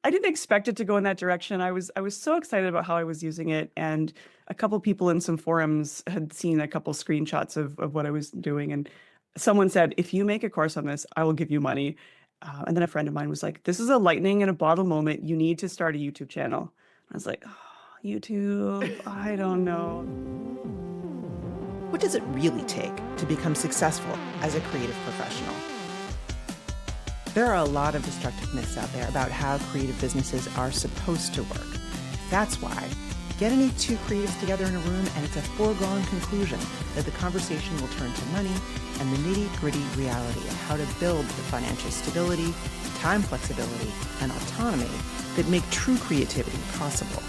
I didn't expect it to go in that direction. I was so excited about how I was using it, and a couple people in some forums had seen a couple screenshots of what I was doing, and someone said, "If you make a course on this, I will give you money." And then a friend of mine was like, "This is a lightning in a bottle moment. You need to start a YouTube channel." I was like, oh, "YouTube, I don't know." What does it really take to become successful as a creative professional? There are a lot of destructive myths out there about how creative businesses are supposed to work. That's why get any two creatives together in a room and it's a foregone conclusion that the conversation will turn to money and the nitty-gritty reality of how to build the financial stability, time flexibility, and autonomy that make true creativity possible.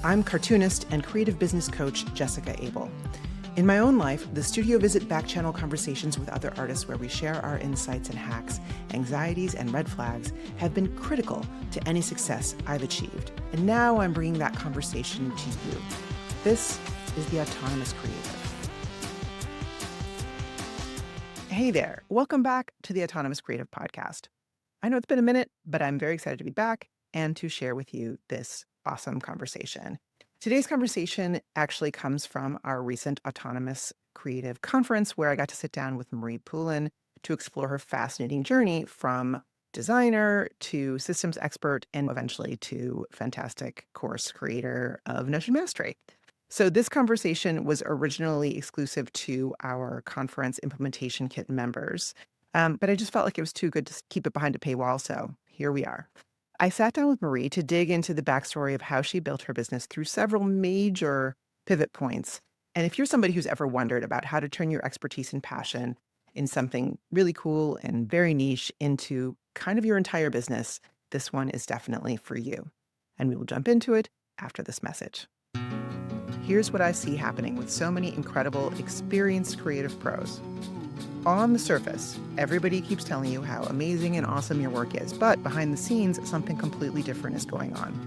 I'm cartoonist and creative business coach Jessica Abel. In my own life, the studio visit back-channel conversations with other artists where we share our insights and hacks, anxieties, and red flags have been critical to any success I've achieved. And now I'm bringing that conversation to you. This is The Autonomous Creative. Hey there, welcome back to the Autonomous Creative Podcast. I know it's been a minute, but I'm very excited to be back and to share with you this awesome conversation. Today's conversation actually comes from our recent Autonomous Creative Conference, where I got to sit down with Marie Poulin to explore her fascinating journey from designer to systems expert and eventually to fantastic course creator of Notion Mastery. So this conversation was originally exclusive to our conference implementation kit members, but I just felt like it was too good to keep it behind a paywall, so here we are. I sat down with Marie to dig into the backstory of how she built her business through several major pivot points. And if you're somebody who's ever wondered about how to turn your expertise and passion in something really cool and very niche into kind of your entire business, this one is definitely for you. And we will jump into it after this message. Here's what I see happening with so many incredible, experienced creative pros. On the surface, everybody keeps telling you how amazing and awesome your work is, but behind the scenes, something completely different is going on.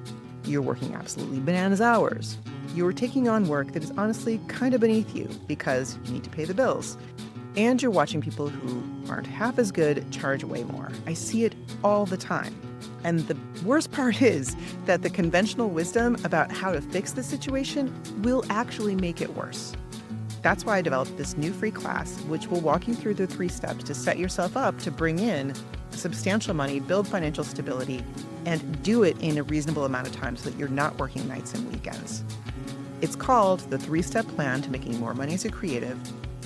You're working absolutely bananas hours. You're taking on work that is honestly kind of beneath you because you need to pay the bills. And you're watching people who aren't half as good charge way more. I see it all the time. And the worst part is that the conventional wisdom about how to fix the situation will actually make it worse. That's why I developed this new free class, which will walk you through the 3 steps to set yourself up to bring in substantial money, build financial stability, and do it in a reasonable amount of time so that you're not working nights and weekends. It's called the 3-Step Plan to Making More Money as a Creative,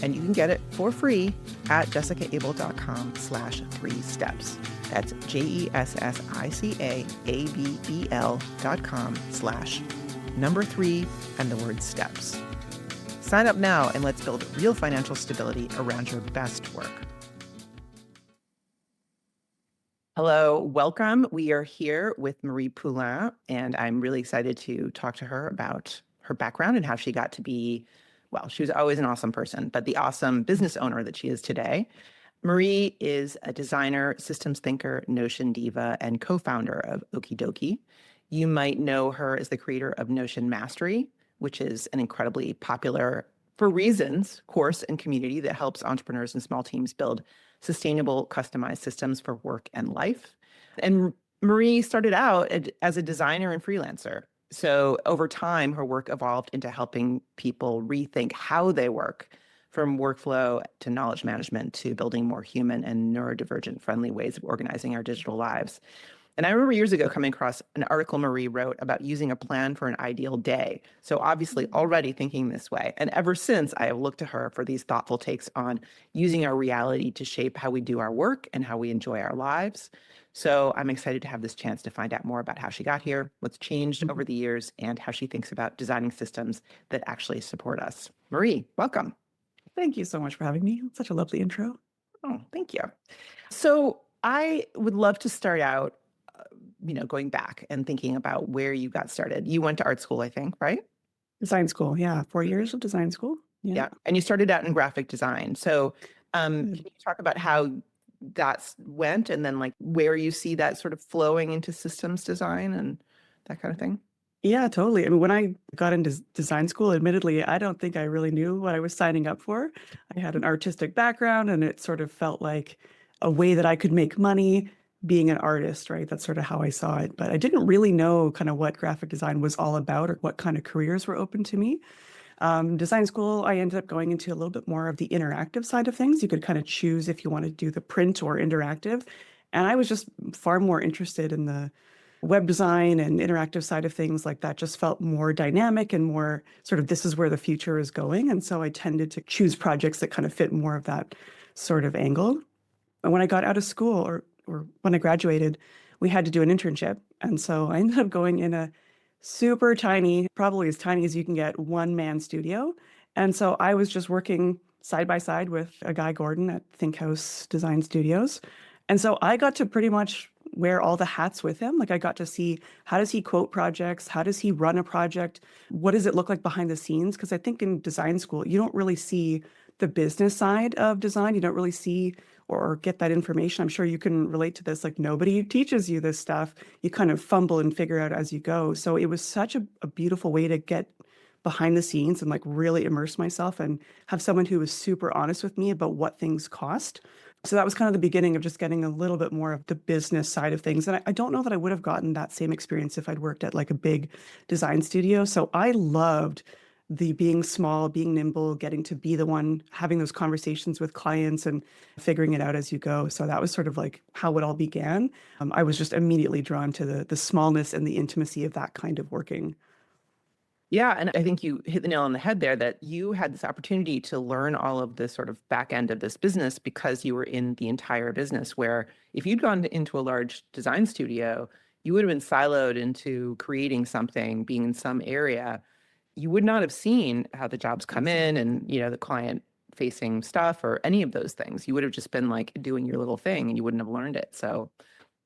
and you can get it for free at jessicaabel.com/3steps. That's jessicaabel.com/3 and the word steps. Sign up now and let's build real financial stability around your best work. Hello, welcome. We are here with Marie Poulin, and I'm really excited to talk to her about her background and how she got to be, well, she was always an awesome person, but the awesome business owner that she is today. Marie is a designer, systems thinker, Notion diva, and co-founder of Okie Dokie. You might know her as the creator of Notion Mastery, which is an incredibly popular, for reasons, course and community that helps entrepreneurs and small teams build sustainable, customized systems for work and life. And Marie started out as a designer and freelancer. So over time, her work evolved into helping people rethink how they work, from workflow to knowledge management to building more human and neurodivergent friendly ways of organizing our digital lives. And I remember years ago coming across an article Marie wrote about using a plan for an ideal day. So obviously already thinking this way. And ever since, I have looked to her for these thoughtful takes on using our reality to shape how we do our work and how we enjoy our lives. So I'm excited to have this chance to find out more about how she got here, what's changed over the years, and how she thinks about designing systems that actually support us. Marie, welcome. Thank you so much for having me. Such a lovely intro. Oh, thank you. So I would love to start out going back and thinking about where you got started. You went to art school, I think, right? Design school, yeah, 4 years of design school. Yeah. Yeah. And you started out in graphic design. So can Good. you talk about how that went and then like where you see that sort of flowing into systems design and that kind of thing? Yeah, totally. I mean, when I got into design school, admittedly, I don't think I really knew what I was signing up for. I had an artistic background, and it sort of felt like a way that I could make money being an artist, right? That's sort of how I saw it. But I didn't really know kind of what graphic design was all about or what kind of careers were open to me. Design school, I ended up going into a little bit more of the interactive side of things. You could kind of choose if you want to do the print or interactive. And I was just far more interested in the web design and interactive side of things. Like that just felt more dynamic and more sort of this is where the future is going. And so I tended to choose projects that kind of fit more of that sort of angle. And when I got out of school or when I graduated, we had to do an internship. And so I ended up going in a super tiny, probably as tiny as you can get, one-man studio. And so I was just working side by side with a guy, Gordon, at Think House Design Studios. And so I got to pretty much wear all the hats with him. Like I got to see how does he quote projects? How does he run a project? What does it look like behind the scenes? Because I think in design school, you don't really see the business side of design. You don't really see or get that information. I'm sure you can relate to this. Like nobody teaches you this stuff. You kind of fumble and figure out as you go. So it was such a beautiful way to get behind the scenes and like really immerse myself and have someone who was super honest with me about what things cost. So that was kind of the beginning of just getting a little bit more of the business side of things. And I don't know that I would have gotten that same experience if I'd worked at like a big design studio. So I loved the being small, being nimble, getting to be the one having those conversations with clients and figuring it out as you go. So that was sort of like how it all began. I was just immediately drawn to the smallness and the intimacy of that kind of working. Yeah, and I think you hit the nail on the head there that you had this opportunity to learn all of the sort of back end of this business because you were in the entire business. Where if you'd gone into a large design studio, you would have been siloed into creating something, being in some area. You would not have seen how the jobs come in Exactly. and, the client facing stuff or any of those things. You would have just been like doing your little thing and you wouldn't have learned it. So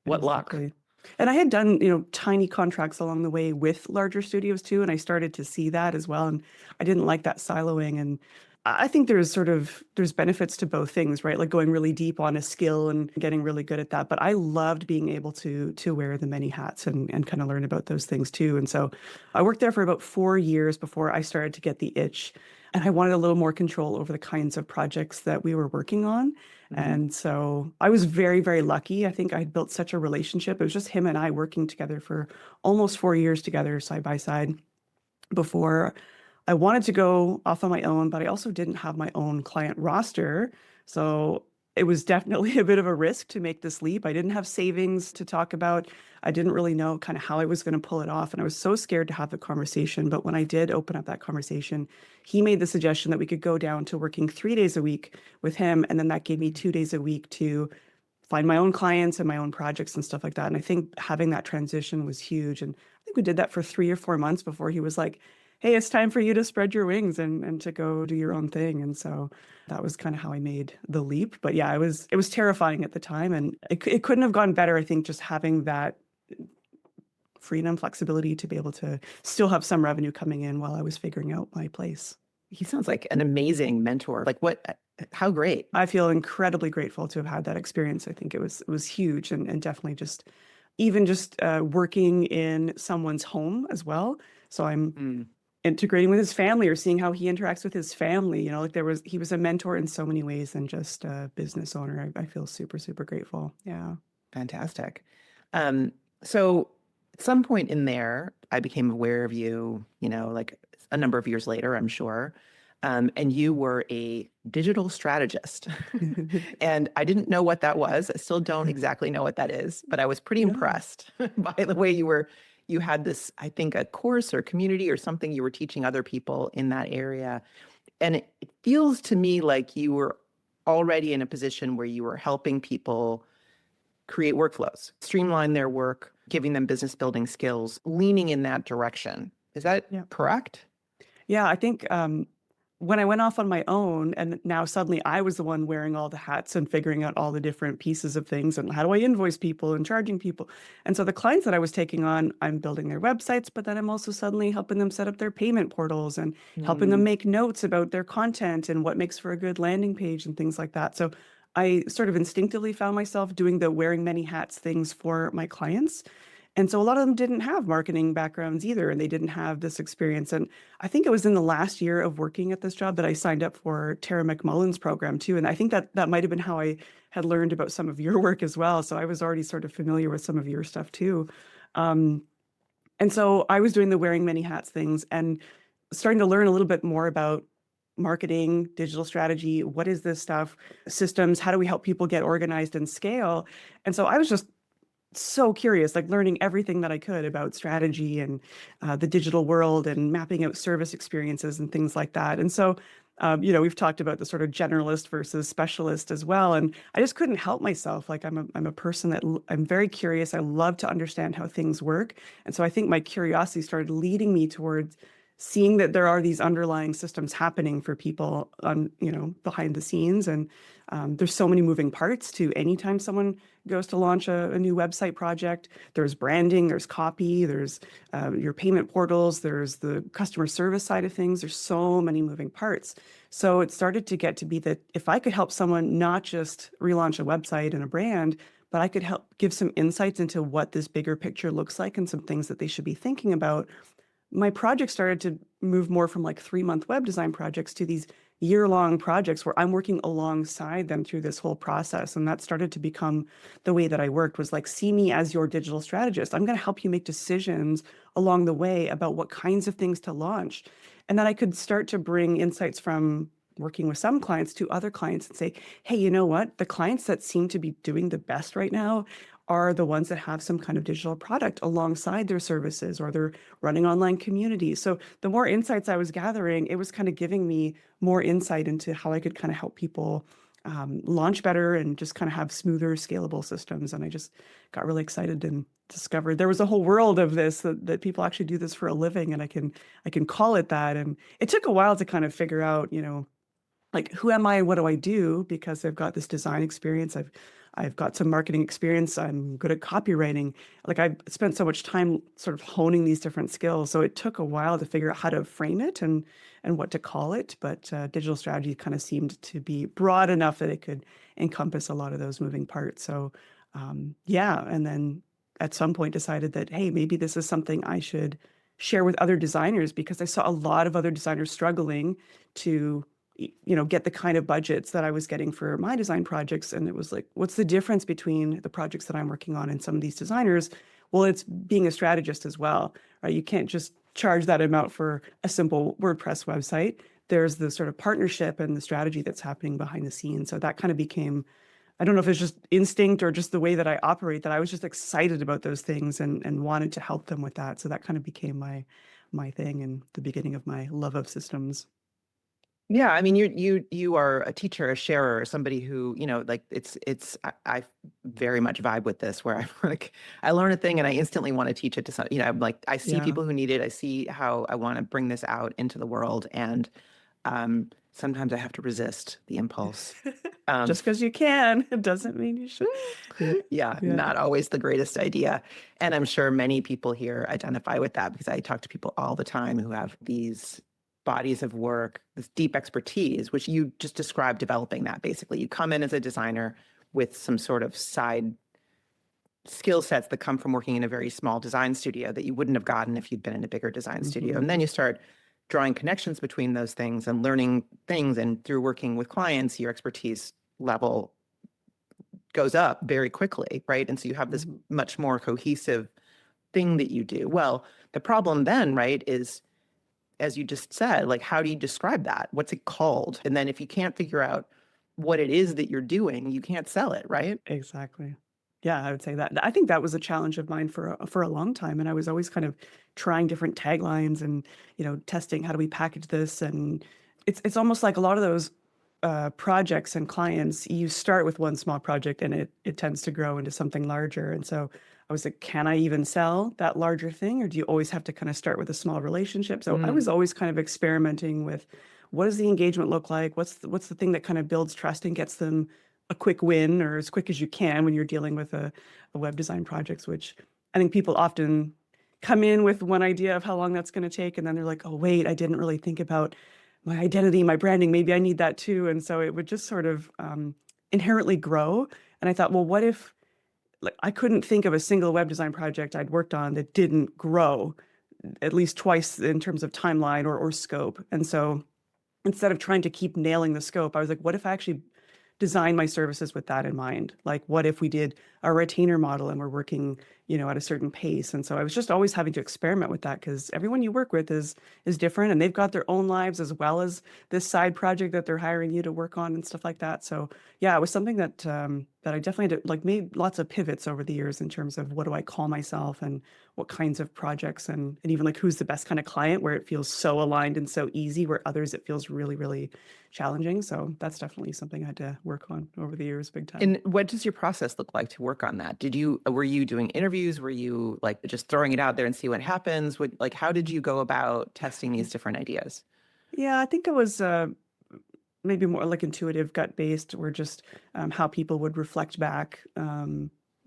what luck. Exactly. And I had done, tiny contracts along the way with larger studios too, and I started to see that as well. And I didn't like that siloing. And I think there's benefits to both things, right? Like going really deep on a skill and getting really good at that. But I loved being able to wear the many hats and kind of learn about those things too. And so I worked there for about 4 years before I started to get the itch. And I wanted a little more control over the kinds of projects that we were working on. Mhm. And so I was very, very lucky. I think I had built such a relationship. It was just him and I working together for almost 4 years together, side by side, before I wanted to go off on my own, but I also didn't have my own client roster. So it was definitely a bit of a risk to make this leap. I didn't have savings to talk about. I didn't really know kind of how I was going to pull it off. And I was so scared to have the conversation. But when I did open up that conversation, he made the suggestion that we could go down to working 3 days a week with him. And then that gave me 2 days a week to find my own clients and my own projects and stuff like that. And I think having that transition was huge. And I think we did that for 3 or 4 months before he was like, hey, it's time for you to spread your wings and to go do your own thing. And so that was kind of how I made the leap. But yeah, it was terrifying at the time. And it couldn't have gone better, I think, just having that freedom, flexibility to be able to still have some revenue coming in while I was figuring out my place. He sounds like an amazing mentor. Like how great. I feel incredibly grateful to have had that experience. I think it was huge and definitely just even just working in someone's home as well. So I'm Mm. integrating with his family or seeing how he interacts with his family. Like he was a mentor in so many ways than just a business owner. I feel super, super grateful. Yeah. Fantastic. Um, so at some point in there, I became aware of you, like a number of years later, I'm sure. And you were a digital strategist. And I didn't know what that was. I still don't exactly know what that is, but I was pretty Yeah. impressed by the way you had this, I think, a course or community or something you were teaching other people in that area. And it feels to me like you were already in a position where you were helping people create workflows, streamline their work, giving them business building skills, leaning in that direction. Is that Yeah. correct? Yeah. I think when I went off on my own, and now suddenly I was the one wearing all the hats and figuring out all the different pieces of things and how do I invoice people and charging people. And so the clients that I was taking on, I'm building their websites, but then I'm also suddenly helping them set up their payment portals and helping them Mm. make notes about their content and what makes for a good landing page and things like that. So I sort of instinctively found myself doing the wearing many hats things for my clients. And so a lot of them didn't have marketing backgrounds either, and they didn't have this experience. And I think it was in the last year of working at this job that I signed up for Tara McMullen's program too. And I think that that might have been how I had learned about some of your work as well. So I was already sort of familiar with some of your stuff too. Um, and so I was doing the wearing many hats things and starting to learn a little bit more about marketing, digital strategy. What is this stuff? Systems, how do we help people get organized and scale? And so I was just so curious, like learning everything that I could about strategy and the digital world and mapping out service experiences and things like that. And so, we've talked about the sort of generalist versus specialist as well. And I just couldn't help myself. Like I'm a person that I'm very curious. I love to understand how things work. And so I think my curiosity started leading me towards seeing that there are these underlying systems happening for people on, behind the scenes. And there's so many moving parts to anytime someone goes to launch a new website project. There's branding, there's copy, there's your payment portals, there's the customer service side of things. There's so many moving parts. So it started to get to be that if I could help someone not just relaunch a website and a brand, but I could help give some insights into what this bigger picture looks like and some things that they should be thinking about, my project started to move more from like 3-month web design projects to these year-long projects where I'm working alongside them through this whole process. And that started to become the way that I worked, was like, see me as your digital strategist. I'm going to help you make decisions along the way about what kinds of things to launch. And then I could start to bring insights from working with some clients to other clients and say, hey, you know what? The clients that seem to be doing the best right now are the ones that have some kind of digital product alongside their services, or they're running online communities. So the more insights I was gathering, it was kind of giving me more insight into how I could kind of help people launch better and just kind of have smoother, scalable systems. And I just got really excited and discovered there was a whole world of this, that people actually do this for a living, and I can call it that. And it took a while to kind of figure out, like, who am I and what do I do? Because I've got this design experience. I've got some marketing experience. I'm good at copywriting. Like, I've spent so much time sort of honing these different skills. So it took a while to figure out how to frame it and what to call it. But digital strategy kind of seemed to be broad enough that it could encompass a lot of those moving parts. So yeah, and then at some point decided that, hey, maybe this is something I should share with other designers, because I saw a lot of other designers struggling to get the kind of budgets that I was getting for my design projects. And it was like, what's the difference between the projects that I'm working on and some of these designers? Well, it's being a strategist as well, right? You can't just charge that amount for a simple WordPress website. There's the sort of partnership and the strategy that's happening behind the scenes. So that kind of became, I don't know if it's just instinct or just the way that I operate, that I was just excited about those things and wanted to help them with that. So that kind of became my thing and the beginning of my love of systems. Yeah, I mean, you are a teacher, a sharer, somebody who, like I very much vibe with this, where I'm like, I learn a thing and I instantly want to teach it to some, I'm like, I see Yeah. people who need it. I see how I want to bring this out into the world. And sometimes I have to resist the impulse. Just because you can, it doesn't mean you should. Yeah. Yeah, Yeah. not always the greatest idea. And I'm sure many people here identify with that, because I talk to people all the time who have these bodies of work, this deep expertise, which you just described developing that. Basically, you come in as a designer with some sort of side skill sets that come from working in a very small design studio that you wouldn't have gotten if you'd been in a bigger design studio. And then you start drawing connections between those things and learning things. And through working with clients, your expertise level goes up very quickly, right? And so you have this much more cohesive thing that you do. Well, the problem then, right, is, as you just said, like, how do you describe that? What's it called? And then if you can't figure out what it is that you're doing, you can't sell it, right? Exactly. Yeah, I would say that. I think that was a challenge of mine for a long time, and I was always kind of trying different taglines and testing how do we package this, and it's almost like a lot of those projects and clients. You start with one small project, and it tends to grow into something larger. And so I was like, can I even sell that larger thing, or do you always have to kind of start with a small relationship? So I was always kind of experimenting with, what does the engagement look like? What's the thing that kind of builds trust and gets them a quick win, or as quick as you can when you're dealing with a web design projects, which I think people often come in with one idea of how long that's going to take, and then they're like, oh, wait, I didn't really think about my identity, my branding, maybe I need that too. And so it would just sort of inherently grow. And I thought, well, what if like I couldn't think of a single web design project I'd worked on that didn't grow at least twice in terms of timeline or scope. And so instead of trying to keep nailing the scope, I was like, what if I actually design my services with that in mind? Like, what if we did a retainer model and we're working, at a certain pace? And so I was just always having to experiment with that because everyone you work with is different and they've got their own lives as well as this side project that they're hiring you to work on and stuff like that. So yeah, it was something that I definitely did, like made lots of pivots over the years in terms of what do I call myself and what kinds of projects and even like who's the best kind of client where it feels so aligned and so easy, where others it feels really, really challenging. So that's definitely something I had to work on over the years, big time. And what does your process look like to work on that? Were you doing interviews? Were you like just throwing it out there and see what happens? Like, how did you go about testing these different ideas? Yeah, I think it was maybe more like intuitive, gut based, or just how people would reflect back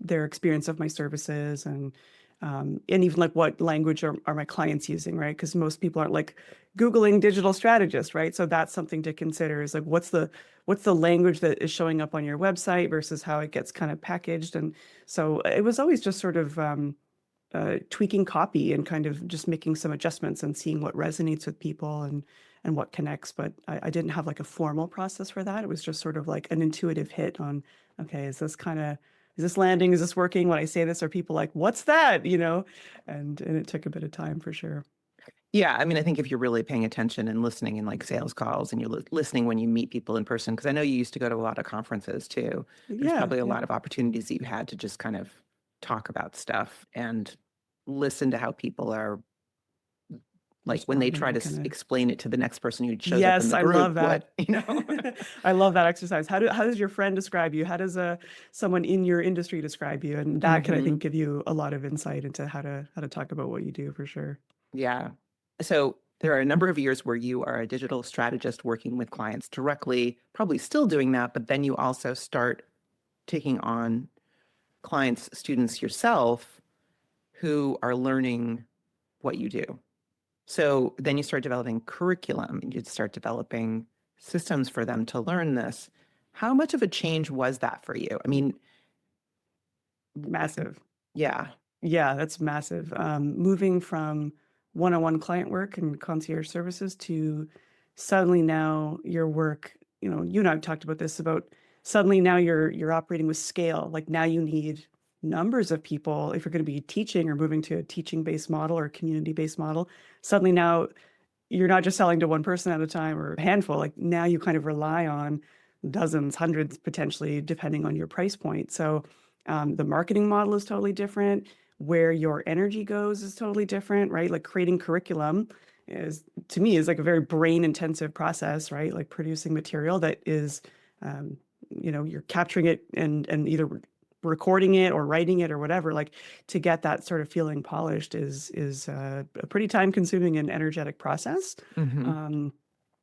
their experience of my services and even like what language are my clients using, right? Because most people aren't like Googling digital strategist, right? So that's something to consider is like what's the language that is showing up on your website versus how it gets kind of packaged. And so it was always just sort of tweaking copy and kind of just making some adjustments and seeing what resonates with people and what connects. But I didn't have like a formal process for that. It was just sort of like an intuitive hit on, okay, is this landing? Is this working? When I say this, are people like, what's that? And it took a bit of time for sure. Yeah, I mean, I think if you're really paying attention and listening in like sales calls and you're listening when you meet people in person, because I know you used to go to a lot of conferences too, there's Yeah, probably a yeah. lot of opportunities that you had to just kind of talk about stuff and listen to how people are like when they try Responding to kind of. explain it to the next person who shows up in Yes, the I group, love that. what. I love that exercise. How does your friend describe you? How does someone in your industry describe you? And that can, I think, Mhm. give you a lot of insight into how to talk about what you do for sure. Yeah. So there are a number of years where you are a digital strategist working with clients directly, probably still doing that, but then you also start taking on clients, students yourself who are learning what you do. So then you start developing curriculum and you start developing systems for them to learn this. How much of a change was that for you? I mean, Massive. yeah. Yeah, that's massive. Moving from one-on-one client work and concierge services to suddenly now your work, you and I have talked about this about suddenly now you're operating with scale. Like now you need numbers of people if you're going to be teaching or moving to a teaching-based model or community-based model. Suddenly now you're not just selling to one person at a time or a handful. Like now you kind of rely on dozens, hundreds potentially, depending on your price point. So the marketing model is totally different. Where your energy goes is totally different, right? Like creating curriculum is, to me, is like a very brain intensive process, right? Like producing material that is, you're capturing it and either recording it or writing it or whatever, like to get that sort of feeling polished is a pretty time consuming and energetic process. Hmm. Um,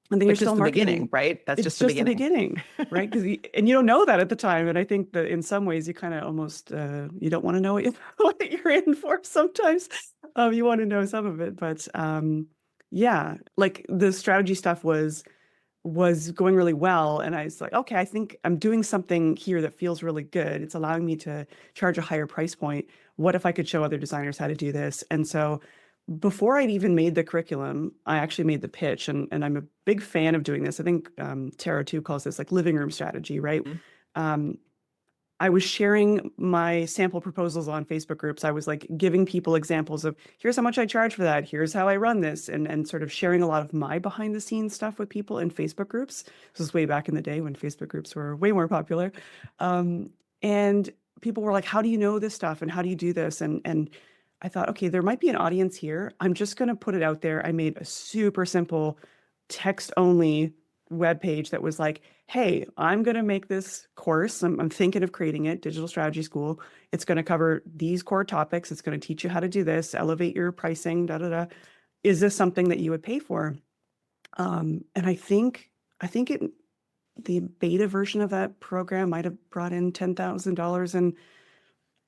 and then you're But still just the marketing. beginning, right? That's It's just the just the beginning. beginning, right? And you don't know that at the time. And I think that in some ways you kind of almost you don't want to know what you're in for sometimes. You want to know some of it, but yeah, like the strategy stuff was going really well. And I was like, okay, I think I'm doing something here that feels really good. It's allowing me to charge a higher price point. What if I could show other designers how to do this? And so before I'd even made the curriculum, I actually made the pitch. And I'm a big fan of doing this. I think Tarot too calls this like living room strategy, right? Mhm. Um, I was sharing my sample proposals on Facebook groups. I was like giving people examples of here's how much I charge for that. Here's how I run this and sort of sharing a lot of my behind the scenes stuff with people in Facebook groups. This was way back in the day when Facebook groups were way more popular. And people were like, how do you know this stuff? And how do you do this? And I thought, okay, there might be an audience here. I'm just going to put it out there. I made a super simple text only web page that was like, hey, I'm going to make this course. I'm thinking of creating it, Digital Strategy School. It's going to cover these core topics. It's going to teach you how to do this, elevate your pricing, da da da. Is this something that you would pay for? And I think the beta version of that program might have brought in $10,000 in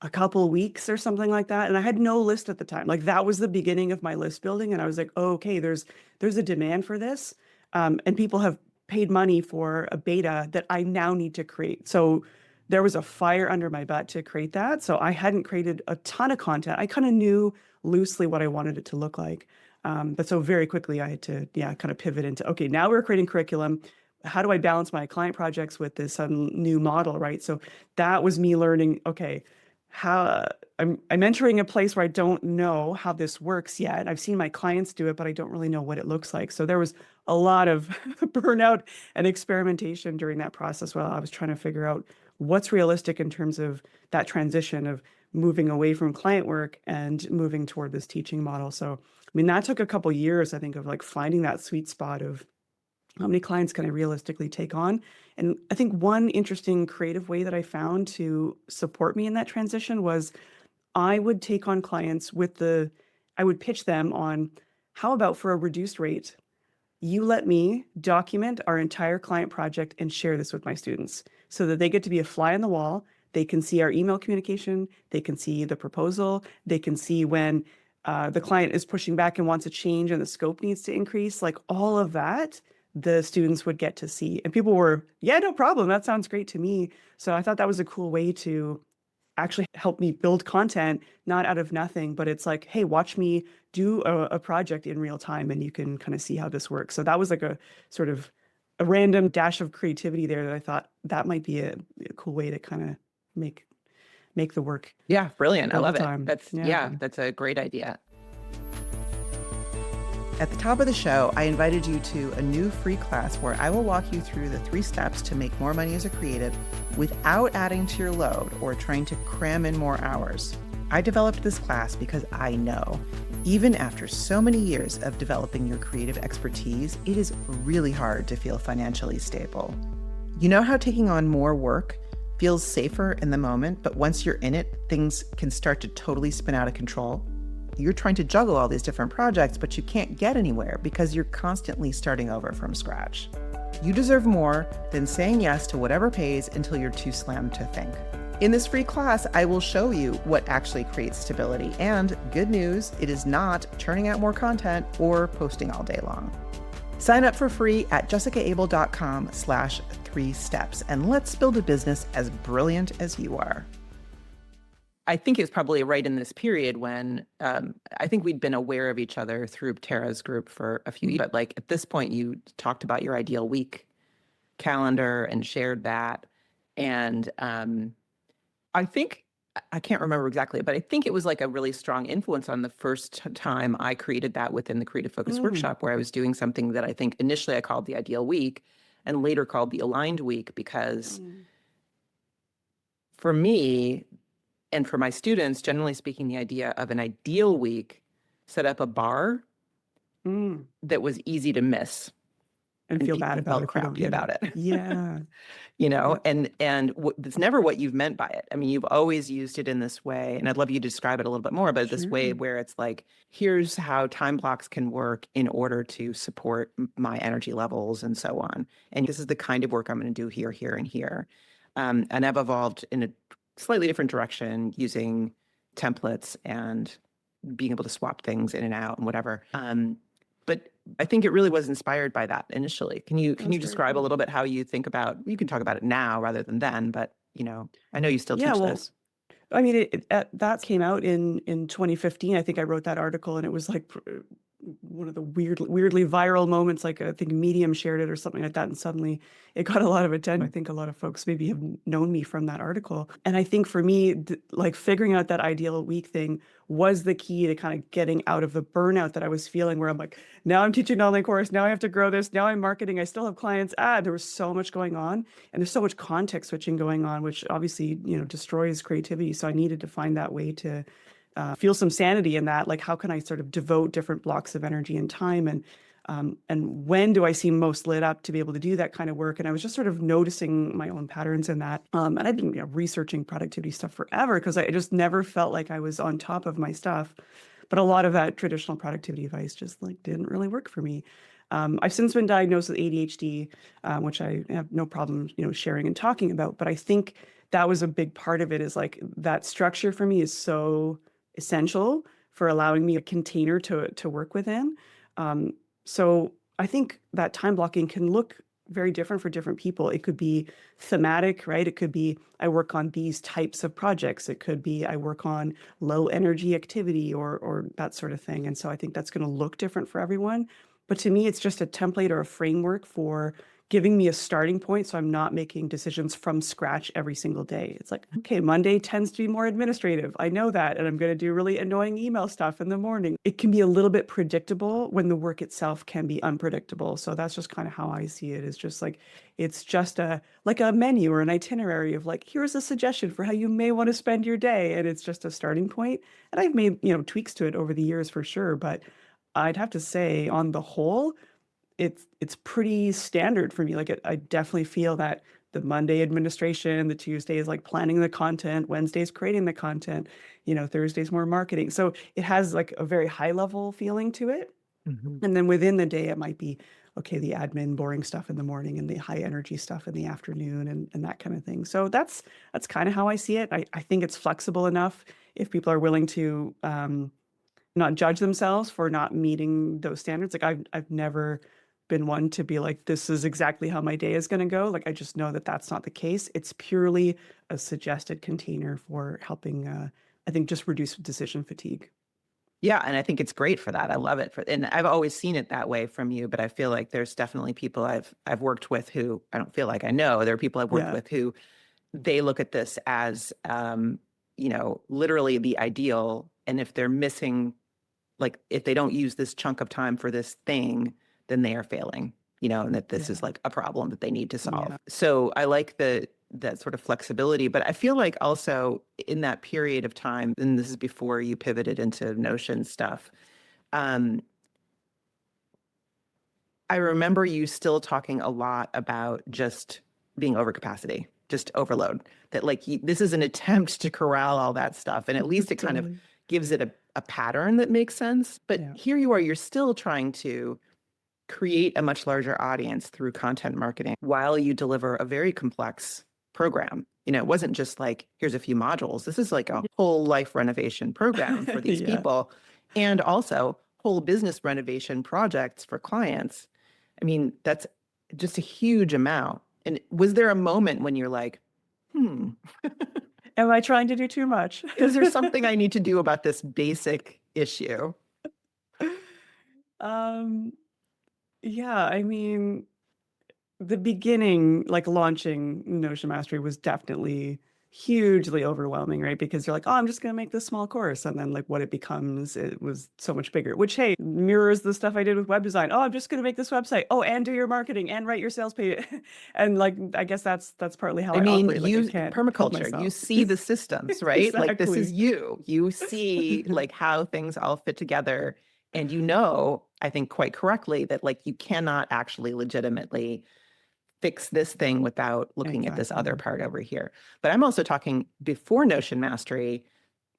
a couple of weeks or something like that. And I had no list at the time. Like that was the beginning of my list building. And I was like, oh, okay, there's a demand for this. And people have paid money for a beta that I now need to create. So there was a fire under my butt to create that. So I hadn't created a ton of content. I kind of knew loosely what I wanted it to look like. But so very quickly I had to, yeah, kind of pivot into, okay, now we're creating curriculum. How do I balance my client projects with this new model, right? So that was me learning, okay, how I'm entering a place where I don't know how this works yet. I've seen my clients do it, but I don't really know what it looks like. So there was a lot of burnout and experimentation during that process while I was trying to figure out what's realistic in terms of that transition of moving away from client work and moving toward this teaching model. So, I mean, that took a couple years, I think, of like finding that sweet spot of how many clients can I realistically take on? And I think one interesting creative way that I found to support me in that transition was I would take on clients I would pitch them on how about for a reduced rate, you let me document our entire client project and share this with my students so that they get to be a fly on the wall. They can see our email communication, they can see the proposal, they can see when the client is pushing back and wants a change and the scope needs to increase, like all of that, the students would get to see. And people were, yeah, no problem. That sounds great to me. So I thought that was a cool way to actually help me build content, not out of nothing, but it's like, hey, watch me do a project in real time and you can kind of see how this works. So that was like a sort of a random dash of creativity there that I thought that might be a cool way to kind of make the work Yeah, brilliant. I all the love it. time. That's a great idea. At the top of the show, I invited you to a new free class where I will walk you through the 3 steps to make more money as a creative without adding to your load or trying to cram in more hours. I developed this class because I know, even after so many years of developing your creative expertise, it is really hard to feel financially stable. You know how taking on more work feels safer in the moment, but once you're in it, things can start to totally spin out of control? You're trying to juggle all these different projects, but you can't get anywhere because you're constantly starting over from scratch. You deserve more than saying yes to whatever pays until you're too slammed to think. In this free class, I will show you what actually creates stability. And good news, it is not churning out more content or posting all day long. Sign up for free at jessicaabel.com/3 steps, and let's build a business as brilliant as you are. I think it's probably right in this period when I think we'd been aware of each other through Tara's group for a few years. But like at this point, you talked about your ideal week calendar and shared that. And I think, I can't remember exactly, but I think it was like a really strong influence on the first time I created that within the Creative Focus Workshop, where I was doing something that I think initially I called the ideal week and later called the aligned week, because for me, and for my students, generally speaking, the idea of an ideal week set up a bar that was easy to miss and feel bad about it. Crappy about it. Yeah. And it's never what you've meant by it. I mean, you've always used it in this way, and I'd love you to describe it a little bit more, but this way where it's like, here's how time blocks can work in order to support my energy levels and so on. And this is the kind of work I'm going to do here, here, and here. And I've evolved in a slightly different direction using templates and being able to swap things in and out and whatever. But I think it really was inspired by that initially. Can you describe a little bit how you think about, you can talk about it now rather than then, but I know you still teach this. I mean, that came out in 2015. I think I wrote that article and it was like one of the weirdly viral moments. Like I think Medium shared it or something like that. And suddenly it got a lot of attention. I think a lot of folks maybe have known me from that article. And I think for me, like figuring out that ideal week thing was the key to kind of getting out of the burnout that I was feeling, where I'm like, now I'm teaching an online course. Now I have to grow this. Now I'm marketing. I still have clients. There was so much going on and there's so much context switching going on, which obviously, destroys creativity. So I needed to find that way to feel some sanity in that. Like, how can I sort of devote different blocks of energy and time, and when do I seem most lit up to be able to do that kind of work? And I was just sort of noticing my own patterns in that. And I've been researching productivity stuff forever because I just never felt like I was on top of my stuff. But a lot of that traditional productivity advice just like didn't really work for me. I've since been diagnosed with ADHD, which I have no problem, sharing and talking about. But I think that was a big part of it, is like that structure for me is so essential for allowing me a container to work within. So I think that time blocking can look very different for different people. It could be thematic, right? It could be I work on these types of projects. It could be I work on low energy activity or that sort of thing. And so I think that's going to look different for everyone. But to me, it's just a template or a framework for giving me a starting point so I'm not making decisions from scratch every single day. It's like, okay, Monday tends to be more administrative. I know that, and I'm going to do really annoying email stuff in the morning. It can be a little bit predictable when the work itself can be unpredictable. So that's just kind of how I see it. Is just like it's just a like a menu or an itinerary of like here's a suggestion for how you may want to spend your day, and it's just a starting point. And I've made, tweaks to it over the years for sure, but I'd have to say on the whole, it's pretty standard for me. Like I definitely feel that the Monday administration, the Tuesday is like planning the content, Wednesday's creating the content, Thursday's more marketing. So it has like a very high level feeling to it. Mhm. And then within the day, it might be, okay, the admin boring stuff in the morning and the high energy stuff in the afternoon and that kind of thing. So that's kind of how I see it. I think it's flexible enough if people are willing to not judge themselves for not meeting those standards. Like I've never been one to be like, this is exactly how my day is going to go. Like I just know that that's not the case. It's purely a suggested container for helping, I think, just reduce decision fatigue. Yeah, and I think it's great for that. I love it and I've always seen it that way from you, but I feel like there's definitely people I've worked with who I don't feel like I know. There are people I've worked Yeah. with who they look at this as literally the ideal. And if they're missing, like if they don't use this chunk of time for this thing, then they are failing, and that this is Yeah. like a problem that they need to solve. Yeah. So I like that sort of flexibility, but I feel like also in that period of time, and this is before you pivoted into Notion stuff, um, I remember you still talking a lot about just being over capacity, just overload. That like this is an attempt to corral all that stuff, and at least it kind of Totally. gives it a pattern that makes sense. But Yeah. here you are, you're still trying to create a much larger audience through content marketing while you deliver a very complex program. It wasn't just like, here's a few modules. This is like a whole life renovation program for these Yeah. people, and also whole business renovation projects for clients. I mean, that's just a huge amount. And was there a moment when you're like, Am I trying to do too much? is there something I need to do about this basic issue? Um, yeah, I mean, the beginning, like launching Notion Mastery was definitely hugely overwhelming, right? Because you're like, oh, I'm just going to make this small course. And then like what it becomes, it was so much bigger, which, hey, mirrors the stuff I did with web design. Oh, I'm just going to make this website. Oh, and do your marketing and write your sales page. And like, I guess that's partly how I I mean, operate. Like I you can't help permaculture, you myself. see the systems, right? Like this is Exactly. you. You see like how things all fit together. And I think quite correctly that like you cannot actually legitimately fix this thing without looking at this other Exactly. part over here. But I'm also talking before Notion Mastery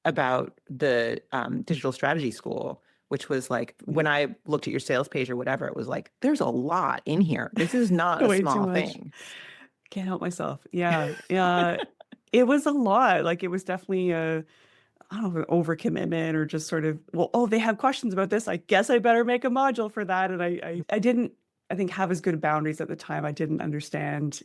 about the digital strategy school, which was like when I looked at your sales page or whatever, it was like, there's a lot in here. This is not a Way too small much. thing. Can't help myself. Yeah. Yeah. It was a lot. Like it was definitely a, I don't know, an overcommitment or just sort of, well, oh, they have questions about this. I guess I better make a module for that. And I didn't, I think, have as good boundaries at the time. I didn't understand,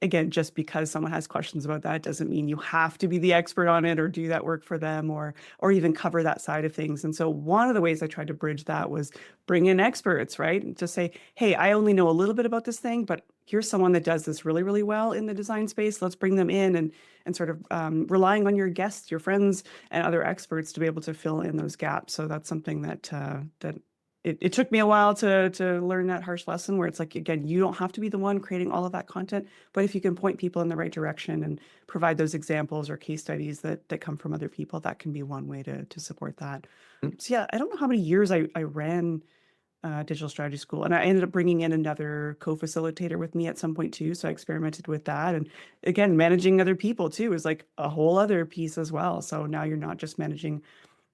again, just because someone has questions about that doesn't mean you have to be the expert on it or do that work for them or even cover that side of things. And so one of the ways I tried to bridge that was bring in experts, right? And just say, hey, I only know a little bit about this thing, but here's someone that does this really, really well in the design space. Let's bring them in and sort of relying on your guests, your friends, and other experts to be able to fill in those gaps. So that's something that it took me a while to learn that harsh lesson where it's like, again, you don't have to be the one creating all of that content, but if you can point people in the right direction and provide those examples or case studies that come from other people, that can be one way to support that. So yeah, I don't know how many years I ran digital strategy school. And I ended up bringing in another co-facilitator with me at some point too. So I experimented with that. And again, managing other people too is like a whole other piece as well. So now you're not just managing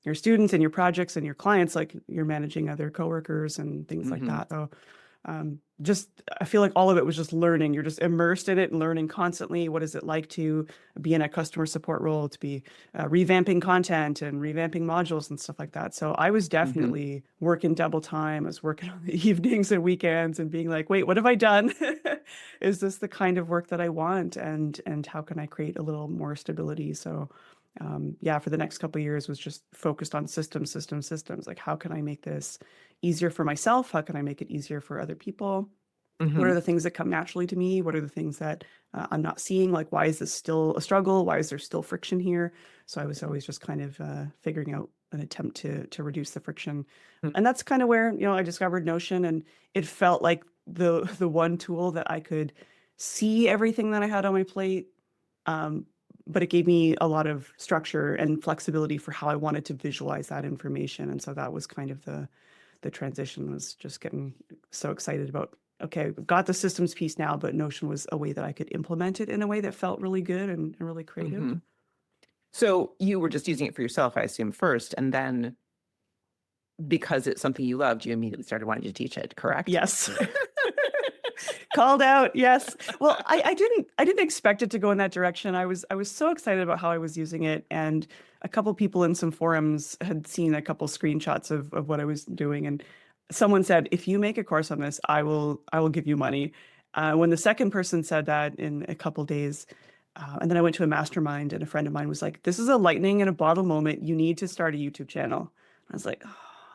your students and your projects and your clients, like you're managing other coworkers and things like Mhm. that. So just I feel like all of it was just learning. You're just immersed in it and learning constantly. What is it like to be in a customer support role, to be revamping content and revamping modules and stuff like that. So I was Hmm. definitely working double time. I was working on the evenings and weekends and being like, wait, what have I done? Is this the kind of work that I want? And how can I create a little more stability? So yeah, for the next couple of years was just focused on systems. Like, how can I make this easier for myself? How can I make it easier for other people? What are Hmm. the things that come naturally to me? What are the things that I'm not seeing? Like, why is this still a struggle? Why is there still friction here? So I was always just kind of figuring out an attempt to reduce the friction, and that's kind of where I discovered Notion, and it felt like the one tool that I could see everything that I had on my plate, um, but it gave me a lot of structure and flexibility for how I wanted to visualize that information, and so that was kind of the transition was just getting so excited about, okay, we've got the systems piece now, but Notion was a way that I could implement it in a way that felt really good and really creative. Hmm. So you were just using it for yourself, I assume, first, and then because it's something you loved, you immediately started wanting to teach it, correct? Yes. Called out. Yes. Well, I didn't expect it to go in that direction. I was so excited about how I was using it, and a couple people in some forums had seen a couple screenshots of what I was doing, and someone said, "If you make a course on this, I will give you money." When the second person said that in a couple days, and then I went to a mastermind, and a friend of mine was like, "This is a lightning in a bottle moment. You need to start a YouTube channel." I was like,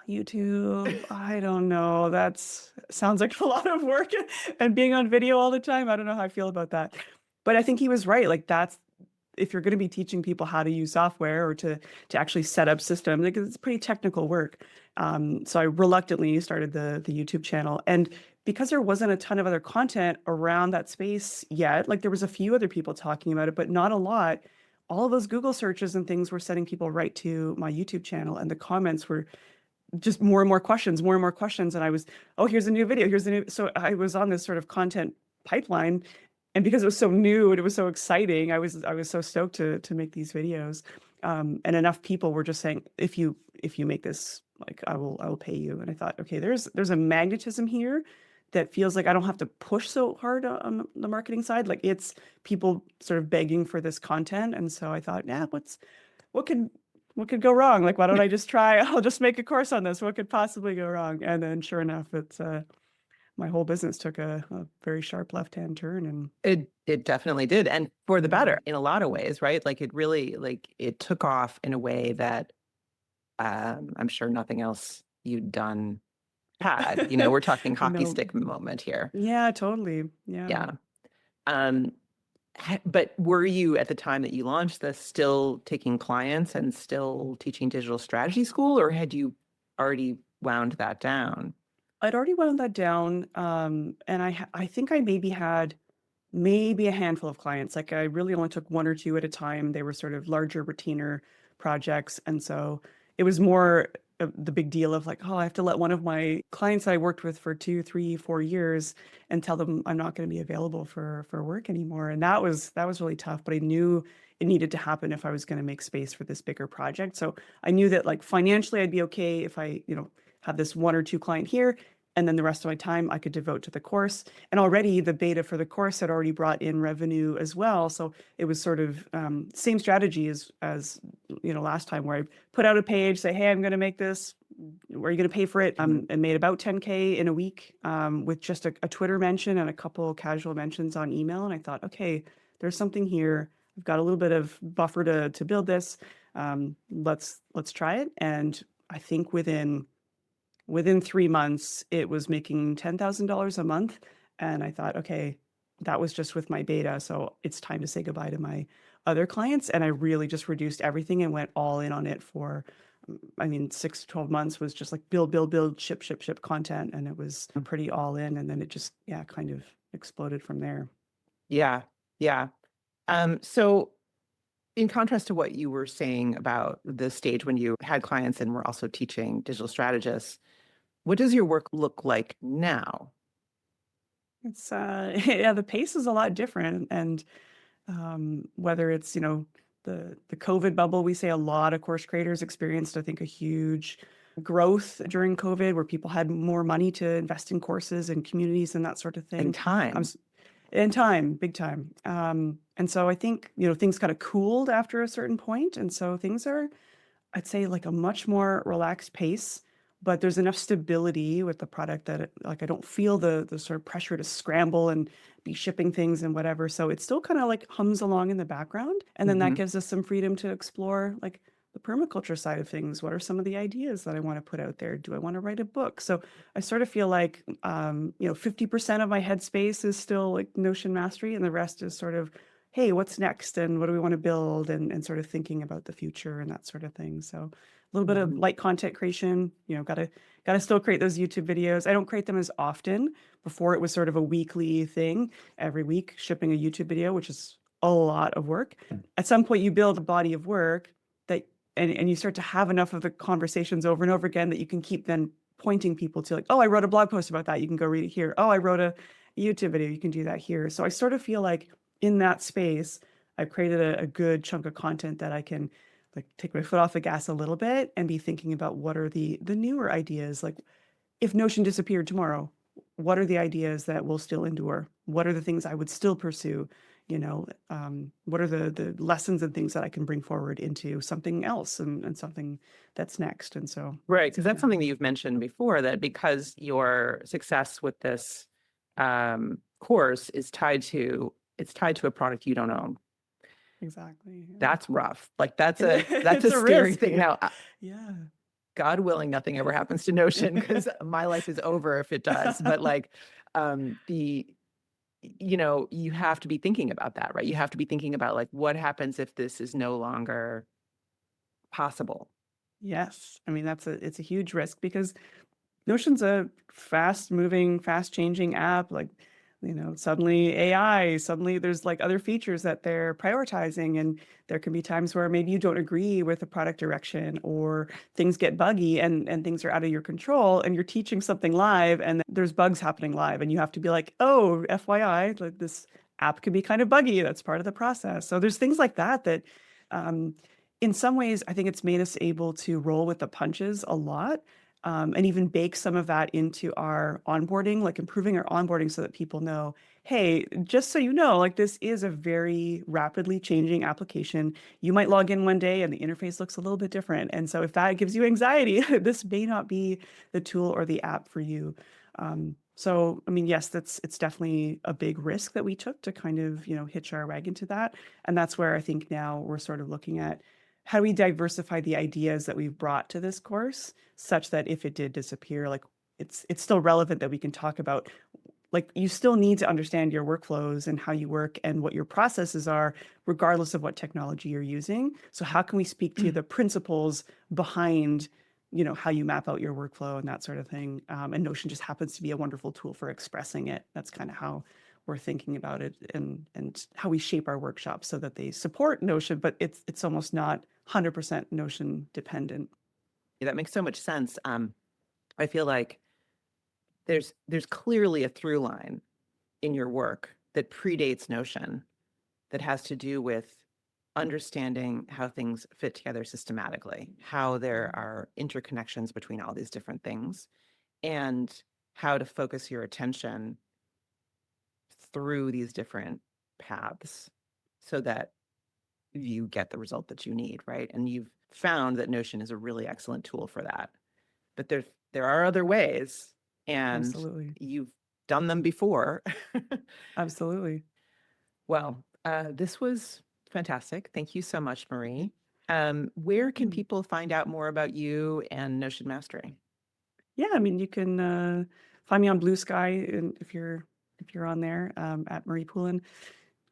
YouTube, I don't know. That's sounds like a lot of work and being on video all the time. I don't know how I feel about that. But I think he was right. Like that's if you're going to be teaching people how to use software or to actually set up systems, like it's pretty technical work. So I reluctantly started the YouTube channel, and because there wasn't a ton of other content around that space yet, like there was a few other people talking about it, but not a lot. All of those Google searches and things were sending people right to my YouTube channel, and the comments were just more and more questions, more and more questions. And I was, oh, here's a new video. Here's a new. So I was on this sort of content pipeline. And because it was so new and it was so exciting, I was so stoked to make these videos. And enough people were just saying, if you make this, like I will pay you. And I thought, okay, there's a magnetism here that feels like I don't have to push so hard on the marketing side. Like it's people sort of begging for this content. And so I thought, yeah, what could what could go wrong? Like, why don't I just try? I'll just make a course on this. What could possibly go wrong? And then, sure enough, it's my whole business took a very sharp left-hand turn, and It definitely did, and for the yeah, better in a lot of ways, right? Like it really it took off in a way that I'm sure nothing else you'd done had. We're talking hockey no, stick moment here. yeah, totally, yeah. Yeah. Um, but were you at the time that you launched this still taking clients and still teaching digital strategy school, or had you already wound that down? I'd already wound that down, and I think I maybe had maybe a handful of clients. Like I really only took one or two at a time. They were sort of larger retainer projects. And so it was more of the big deal of like, oh, I have to let one of my clients I worked with for 2, 3, 4 years and tell them I'm not going to be available for work anymore. And that was really tough. But I knew it needed to happen if I was going to make space for this bigger project. So I knew that like financially I'd be okay if I have this one or two client here. And then the rest of my time I could devote to the course. And already the beta for the course had already brought in revenue as well. So it was sort of same strategy as last time where I put out a page, say, hey, I'm going to make this. Are you going to pay for it? Mhm. And made about 10K in a week with just a Twitter mention and a couple casual mentions on email. And I thought, okay, there's something here. I've got a little bit of buffer to build this. Let's try it. And I think within 3 months, it was making $10,000 a month. And I thought, okay, that was just with my beta. So it's time to say goodbye to my other clients. And I really just reduced everything and went all in on it for, I mean, 6 to 12 months was just like build, ship content. And it was pretty all in. And then it just, yeah, kind of exploded from there. Yeah, yeah. So in contrast to what you were saying about the stage when you had clients and were also teaching digital strategists, what does your work look like now? It's, yeah, the pace is a lot different. And whether it's the COVID bubble, we say a lot of course creators experienced, I think, a huge growth during COVID where people had more money to invest in courses and communities and that sort of And thing. time. In time, big time. And so I think, things kind of cooled after a certain point. And so things are, I'd say, like a much more relaxed pace, but there's enough stability with the product that like I don't feel the sort of pressure to scramble and be shipping things and whatever. So it still kind of like hums along in the background, and then that Mhm. gives us some freedom to explore like the permaculture side of things. What are some of the ideas that I want to put out there? Do I want to write a book? So I sort of feel like 50% of my headspace is still like Notion mastery, and the rest is sort of, hey, what's next and what do we want to build, and sort of thinking about the future and that sort of thing. So a little bit of Mhm. light content creation, gotta still create those YouTube videos. I don't create them as often. Before it was sort of a weekly thing, every week shipping a YouTube video, which is a lot of work. At some point you build a body of work that and you start to have enough of the conversations over and over again that you can keep then pointing people to like, oh, I wrote a blog post about that. You can go read it here. Oh, I wrote a YouTube video. You can do that here. So I sort of feel like in that space, I've created a good chunk of content that I can like take my foot off the gas a little bit and be thinking about what are the newer ideas. Like if Notion disappeared tomorrow, what are the ideas that will still endure? What are the things I would still pursue? What are the lessons and things that I can bring forward into something else and something that's next? And so, Right, because that's yeah, something that you've mentioned before, that because your success with this course is tied to a product you don't own. exactly. That's rough. Like that's It's a a scary risk. thing. Now, Yeah. God willing, nothing ever happens to Notion because my life is over if it does. But like the you have to be thinking about that, right? You have to be thinking about like what happens if this is no longer possible. Yes. I mean, it's a huge risk because Notion's a fast moving, fast changing app. Like, suddenly AI, suddenly there's like other features that they're prioritizing. And there can be times where maybe you don't agree with the product direction or things get buggy and things are out of your control and you're teaching something live and there's bugs happening live. And you have to be like, oh, FYI, like this app could be kind of buggy. That's part of the process. So there's things like that um, in some ways, I think it's made us able to roll with the punches a lot and even bake some of that into our onboarding, like improving our onboarding so that people know, hey, just so you know, like this is a very rapidly changing application. You might log in one day and the interface looks a little bit different. And so if that gives you anxiety, this may not be the tool or the app for you. So, I mean, yes, it's definitely a big risk that we took to kind of, hitch our wagon to that. And that's where I think now we're sort of looking at how do we diversify the ideas that we've brought to this course such that if it did disappear, like it's still relevant that we can talk about like you still need to understand your workflows and how you work and what your processes are regardless of what technology you're using. So how can we speak to the principles behind how you map out your workflow and that sort of thing, and Notion just happens to be a wonderful tool for expressing it. That's kind of how we're thinking about it and how we shape our workshops so that they support Notion, but it's almost not 100% Notion dependent. Yeah, that makes so much sense. I feel like there's clearly a through line in your work that predates Notion that has to do with understanding how things fit together systematically, how there are interconnections between all these different things, and how to focus your attention through these different paths so that you get the result that you need, right? And you've found that Notion is a really excellent tool for that. But there are other ways, and Absolutely. you've done them before. Absolutely. Well, this was fantastic. Thank you so much, Marie. Where can Mm. people find out more about you and Notion Mastery? Yeah, I mean, you can find me on Blue Sky, and if you're on there at Marie Poulin.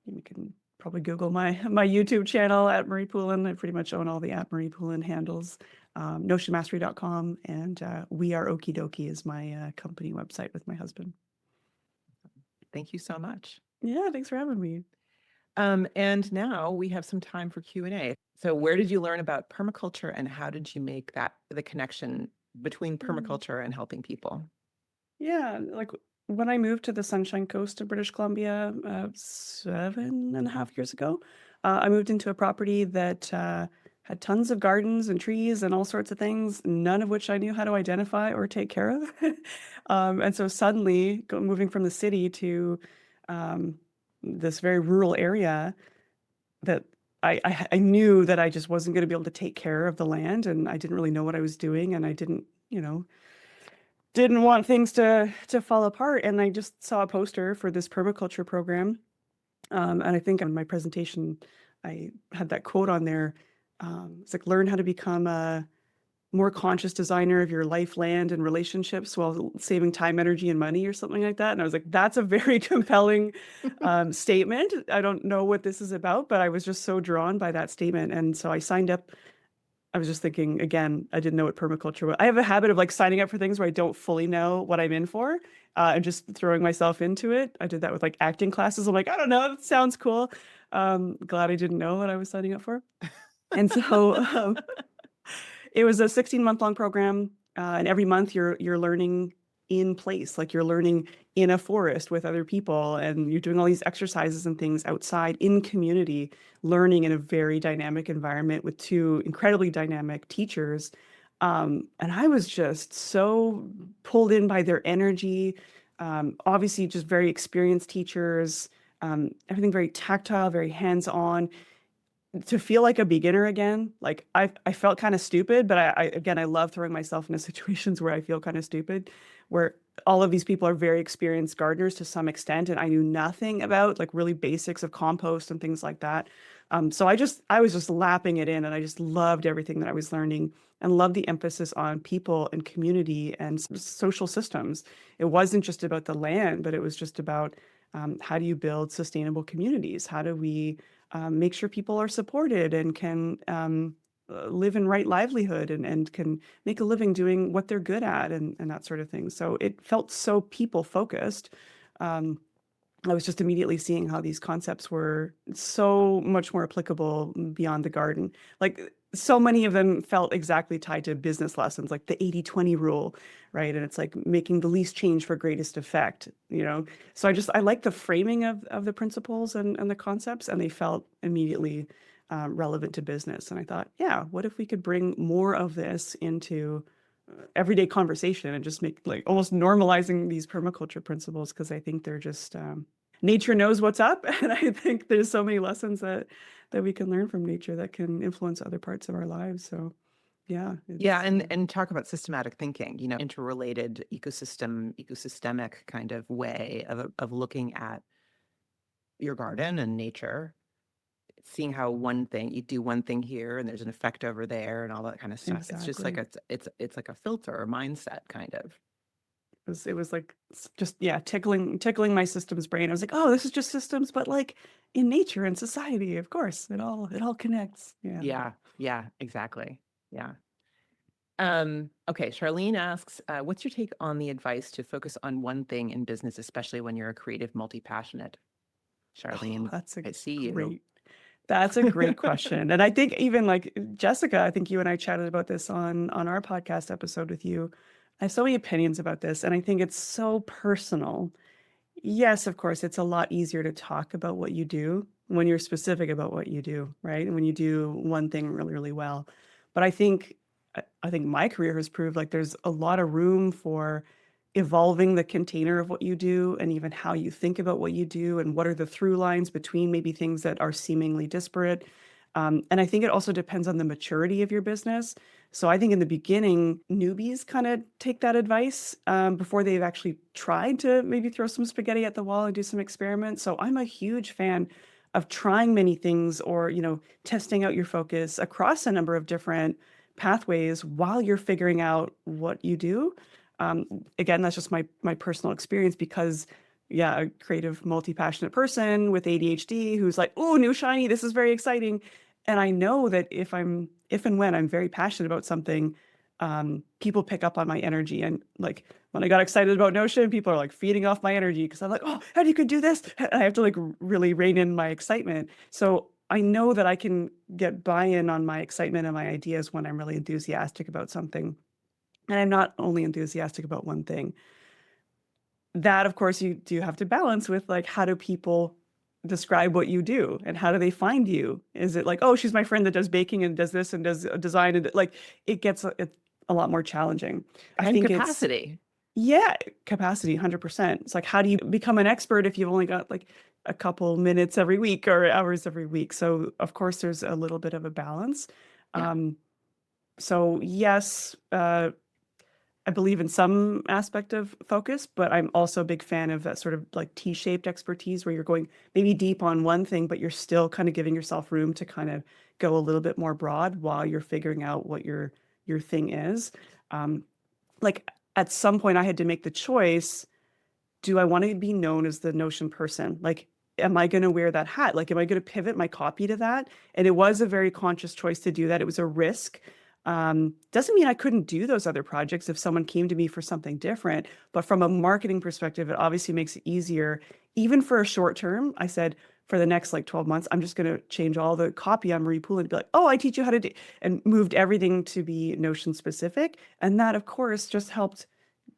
You can probably Google my YouTube channel at Marie Poulin. I pretty much own all the at Marie Poulin handles. Notionmastery.com and We Are Okie Dokie is my company website with my husband. Thank you so much. Yeah, thanks for having me. And now we have some time for Q&A. So where did you learn about permaculture and how did you make that the connection between Mm. permaculture and helping people? Yeah, like when I moved to the Sunshine Coast of British Columbia 7.5 years ago, I moved into a property that had tons of gardens and trees and all sorts of things, none of which I knew how to identify or take care of. And so suddenly moving from the city to um, this very rural area that I knew that I just wasn't going to be able to take care of the land, and I didn't really know what I was doing, and I didn't, didn't want things to fall apart. And I just saw a poster for this permaculture program, and I think on my presentation I had that quote on there. It's like learn how to become a more conscious designer of your life, land, and relationships while saving time, energy, and money, or something like that. And I was like, that's a very compelling statement. I don't know what this is about, but I was just so drawn by that statement. And so I signed up. I was just thinking, again, I didn't know what permaculture was. I have a habit of like signing up for things where I don't fully know what I'm in for, and just throwing myself into it. I did that with like acting classes. I'm like, I don't know, that sounds cool. Glad I didn't know what I was signing up for. And so it was a 16-month long program, and every month you're learning in place, like you're learning in a forest with other people, and you're doing all these exercises and things outside in community, learning in a very dynamic environment with two incredibly dynamic teachers. And I was just so pulled in by their energy. Obviously, just very experienced teachers, everything very tactile, very hands-on, to feel like a beginner again. Like I felt kind of stupid, but again, I love throwing myself into situations where I feel kind of stupid, where all of these people are very experienced gardeners to some extent, and I knew nothing about like really basics of compost and things like that. So I was just lapping it in, and I just loved everything that I was learning, and loved the emphasis on people and community and social systems. It wasn't just about the land, but it was just about how do you build sustainable communities? How do we make sure people are supported and can live in right livelihood, and can make a living doing what they're good at, and that sort of thing. So it felt so people focused. Um, I was just immediately seeing how these concepts were so much more applicable beyond the garden. Like so many of them felt exactly tied to business lessons, like the 80-20 rule, right? And it's like making the least change for greatest effect. So I like the framing of the principles and the concepts, and they felt immediately relevant to business. And I thought, yeah, what if we could bring more of this into everyday conversation and just make like almost normalizing these permaculture principles, because I think they're just nature knows what's up, and I think there's so many lessons that we can learn from nature that can influence other parts of our lives. So yeah, Yeah, it's and talk about systematic thinking, interrelated ecosystemic kind of way of looking at your garden and nature, seeing how you do one thing here and there's an effect over there and all that kind of stuff. It's just like exactly. it's like a filter or mindset kind of. It was like just, yeah, tickling my systems brain. I was like, oh, this is just systems, but like in nature and society, of course, it all connects. Yeah. Yeah, yeah, exactly. Yeah. Okay, Charlene asks, what's your take on the advice to focus on one thing in business, especially when you're a creative multi-passionate? Oh, Charlene, that's a I see you. great That's a great question. And I think even like Jessica, I think you and I chatted about this on our podcast episode with you. I have so many opinions about this, and I think it's so personal. Yes, of course, it's a lot easier to talk about what you do when you're specific about what you do, right? And when you do one thing really, really well. But I think my career has proved like there's a lot of room for evolving the container of what you do, and even how you think about what you do, and what are the through lines between maybe things that are seemingly disparate. And I think it also depends on the maturity of your business. So I think in the beginning, newbies kind of take that advice before they've actually tried to maybe throw some spaghetti at the wall and do some experiments. So I'm a huge fan of trying many things, or testing out your focus across a number of different pathways while you're figuring out what you do. Again, that's just my personal experience, because yeah, a creative, multi-passionate person with ADHD who's like, oh, new shiny, this is very exciting. And I know that if and when I'm very passionate about something, people pick up on my energy. And like when I got excited about Notion, people are like feeding off my energy, because I'm like, oh, how do you could do this? And I have to like really rein in my excitement. So I know that I can get buy-in on my excitement and my ideas when I'm really enthusiastic about something. And I'm not only enthusiastic about one thing. That, of course, you do have to balance with like, how do people describe what you do and how do they find you? Is it like, oh, she's my friend that does baking and does this and does design, and like it gets a lot more challenging. I And think it's capacity. yeah, capacity 100%. It's like, how do you become an expert if you've only got like a couple minutes every week or hours every week? So of course there's a little bit of a balance. Yeah. So yes, I believe in some aspect of focus, but I'm also a big fan of that sort of like T-shaped expertise where you're going maybe deep on one thing, but you're still kind of giving yourself room to kind of go a little bit more broad while you're figuring out what your thing is. Like at some point I had to make the choice, do I want to be known as the Notion person? Like, am I going to wear that hat? Like, am I going to pivot my copy to that? And it was a very conscious choice to do that. It was a risk. Doesn't mean I couldn't do those other projects if someone came to me for something different. But from a marketing perspective, it obviously makes it easier. Even for a short term, I said, for the next like 12 months, I'm just going to change all the copy on Marie Poulin to be like, oh, I teach you how to do, and moved everything to be Notion specific. And that, of course, just helped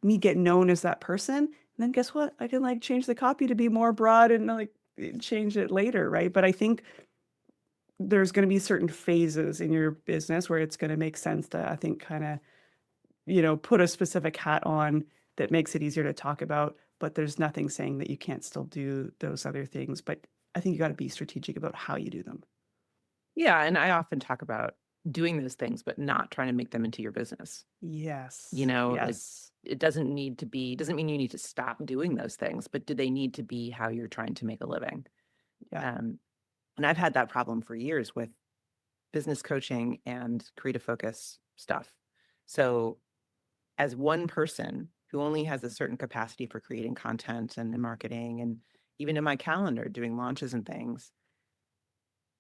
me get known as that person. And then guess what? I can like change the copy to be more broad and like change it later, right? But I think there's going to be certain phases in your business where it's going to make sense to, I think, kind of, put a specific hat on that makes it easier to talk about. But there's nothing saying that you can't still do those other things. But I think you got to be strategic about how you do them. Yeah. And I often talk about doing those things, but not trying to make them into your business. Yes. Like Yes. it doesn't mean you need to stop doing those things, but do they need to be how you're trying to make a living? Yeah. And I've had that problem for years with business coaching and creative focus stuff. So as one person who only has a certain capacity for creating content and marketing, and even in my calendar doing launches and things,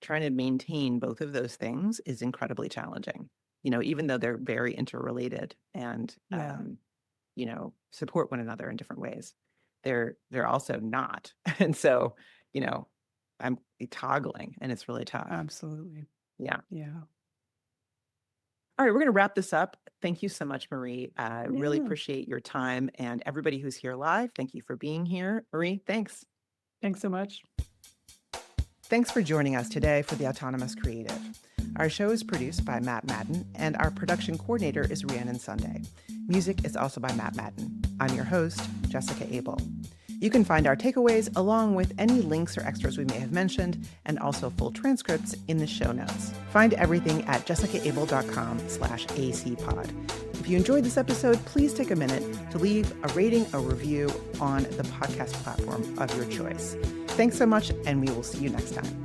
trying to maintain both of those things is incredibly challenging, even though they're very interrelated and, Yeah. support one another in different ways. They're also not. And so, I'm toggling and it's really tough. Absolutely. Yeah. Yeah. All right, we're going to wrap this up. Thank you so much, Marie. I really Yeah. appreciate your time, and everybody who's here live, thank you for being here. Marie, thanks. Thanks so much. Thanks for joining us today for The Autonomous Creative. Our show is produced by Matt Madden, and our production coordinator is Rhiannon Sunday. Music is also by Matt Madden. I'm your host, Jessica Abel. You can find our takeaways along with any links or extras we may have mentioned, and also full transcripts in the show notes. Find everything at jessicaabel.com/acpod. If you enjoyed this episode, please take a minute to leave a rating, a review on the podcast platform of your choice. Thanks so much, and we will see you next time.